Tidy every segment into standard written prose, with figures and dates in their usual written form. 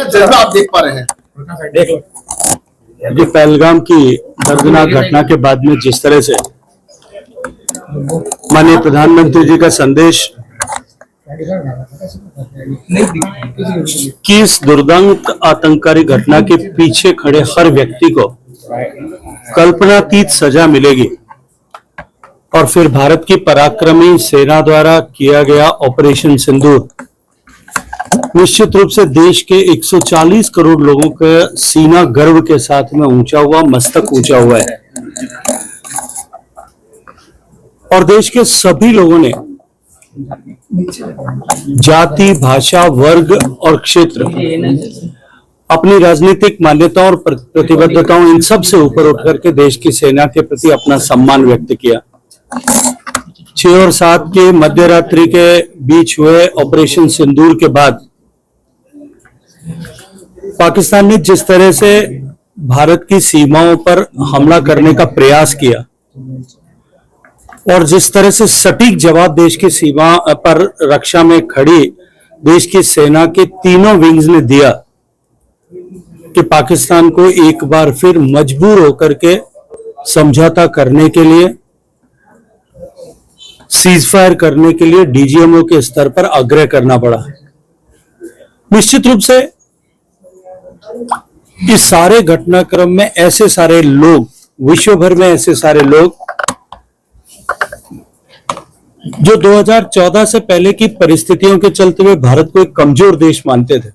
जज्बा आप देख पा रहे हैं? ये पहलगाम की दर्दनाक घटना के बाद में जिस तरह से माननीय प्रधानमंत्री जी का संदेश कि इस दुर्दांत आतंककारी घटना के पीछे खड़े हर व्यक्ति को कल्पनातीत सजा मिलेगी और फिर भारत की पराक्रमी सेना द्वारा किया गया ऑपरेशन सिंदूर निश्चित रूप से देश के 140 करोड़ लोगों का सीना गर्व के साथ में ऊंचा हुआ, मस्तक ऊंचा हुआ है और देश के सभी लोगों ने जाति, भाषा, वर्ग और क्षेत्र, अपनी राजनीतिक मान्यताओं और प्रतिबद्धताओं इन सब से ऊपर उठ करके देश की सेना के प्रति अपना सम्मान व्यक्त किया। 6 और 7 के मध्य रात्रि के बीच हुए ऑपरेशन सिंदूर के बाद पाकिस्तान ने जिस तरह से भारत की सीमाओं पर हमला करने का प्रयास किया और जिस तरह से सटीक जवाब देश की सीमा पर रक्षा में खड़ी देश की सेना के तीनों विंग्स ने दिया कि पाकिस्तान को एक बार फिर मजबूर होकर के समझौता करने के लिए, सीजफायर करने के लिए डीजीएमओ के स्तर पर आग्रह करना पड़ा। निश्चित रूप से इस सारे घटनाक्रम में ऐसे सारे लोग, विश्व भर में ऐसे सारे लोग जो 2014 से पहले की परिस्थितियों के चलते हुए भारत को एक कमजोर देश मानते थे,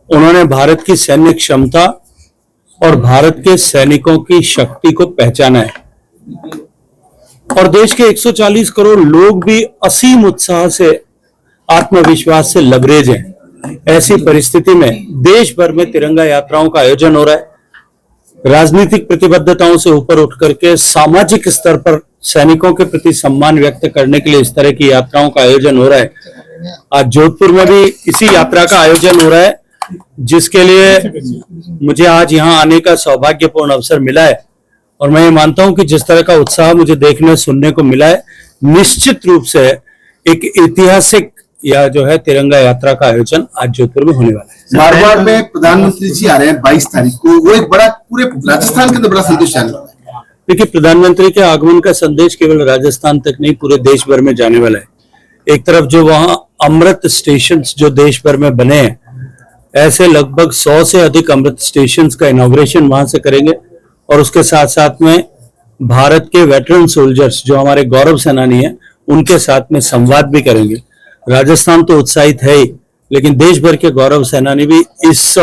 उन्होंने भारत की सैन्य क्षमता और भारत के सैनिकों की शक्ति को पहचाना है और देश के 140 करोड़ लोग भी असीम उत्साह से, आत्मविश्वास से लबरेज हैं। ऐसी परिस्थिति में देश भर में तिरंगा यात्राओं का आयोजन हो रहा है। राजनीतिक प्रतिबद्धताओं से ऊपर उठ करके सामाजिक स्तर पर सैनिकों के प्रति सम्मान व्यक्त करने के लिए इस तरह की यात्राओं का आयोजन हो रहा है। आज जोधपुर में भी इसी यात्रा का आयोजन हो रहा है, जिसके लिए मुझे आज यहाँ आने का सौभाग्यपूर्ण अवसर मिला है और मैं ये मानता हूं कि जिस तरह का उत्साह मुझे देखने सुनने को मिला है, निश्चित रूप से एक ऐतिहासिक या जो है तिरंगा यात्रा का आयोजन आज जोधपुर में होने वाला है। मारवाड़ में प्रधानमंत्री जी आ रहे हैं 22 तारीख को, वो एक बड़ा पूरे राजस्थान के अंदर बड़ा संदेश जाने वाला है। देखिए, प्रधानमंत्री के आगमन का संदेश केवल राजस्थान तक नहीं, पूरे देश भर में जाने वाला है। एक तरफ जो वहां अमृत स्टेशन जो देश भर में बने हैं, ऐसे लगभग 100 से अधिक अमृत स्टेशन का इनॉग्रेशन वहां से करेंगे और उसके साथ साथ में भारत के वेटरन सोल्जर्स जो हमारे गौरव सेनानी हैं, उनके साथ में संवाद भी करेंगे। राजस्थान तो उत्साहित है ही, लेकिन देश भर के गौरव सेनानी भी इस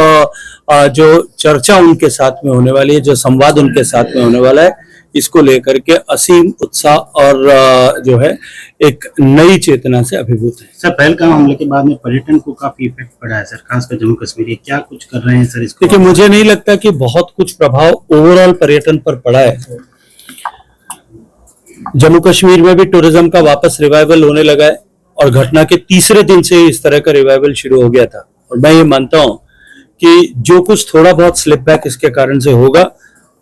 जो चर्चा उनके साथ में होने वाली है, जो संवाद उनके साथ में होने वाला है, इसको लेकर के असीम उत्साह और जो है एक नई चेतना से अभिभूत है। सर, पहलगाम हमले के बाद में पर्यटन को काफी इफेक्ट पड़ा है सर, खासकर जम्मू कश्मीर, क्या कुछ कर रहे हैं सर इसको? देखिए, मुझे नहीं लगता कि बहुत कुछ प्रभाव ओवरऑल पर्यटन पर पड़ा है। जम्मू कश्मीर में भी टूरिज्म का वापस रिवाइवल होने लगा है और घटना के तीसरे दिन से इस तरह का रिवाइवल शुरू हो गया था और मैं ये मानता हूं कि जो कुछ थोड़ा बहुत स्लिप बैक इसके कारण से होगा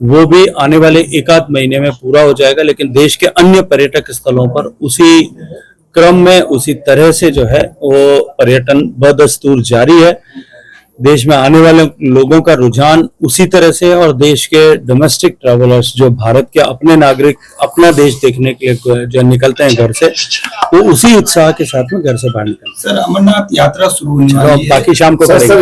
वो भी आने वाले 1-8 महीने में पूरा हो जाएगा, लेकिन देश के अन्य पर्यटक स्थलों पर उसी क्रम में उसी तरह से जो है वो पर्यटन बदस्तूर जारी है। देश में आने वाले लोगों का रुझान उसी तरह से और देश के डोमेस्टिक ट्रैवलर्स जो भारत के अपने नागरिक अपना देश देखने के लिए जो निकलते हैं घर से, वो उसी उत्साह के साथ में घर से बाहर निकलते हैं। सर, अमरनाथ यात्रा शुरू होने वाली है, बाकी शाम को करेंगे।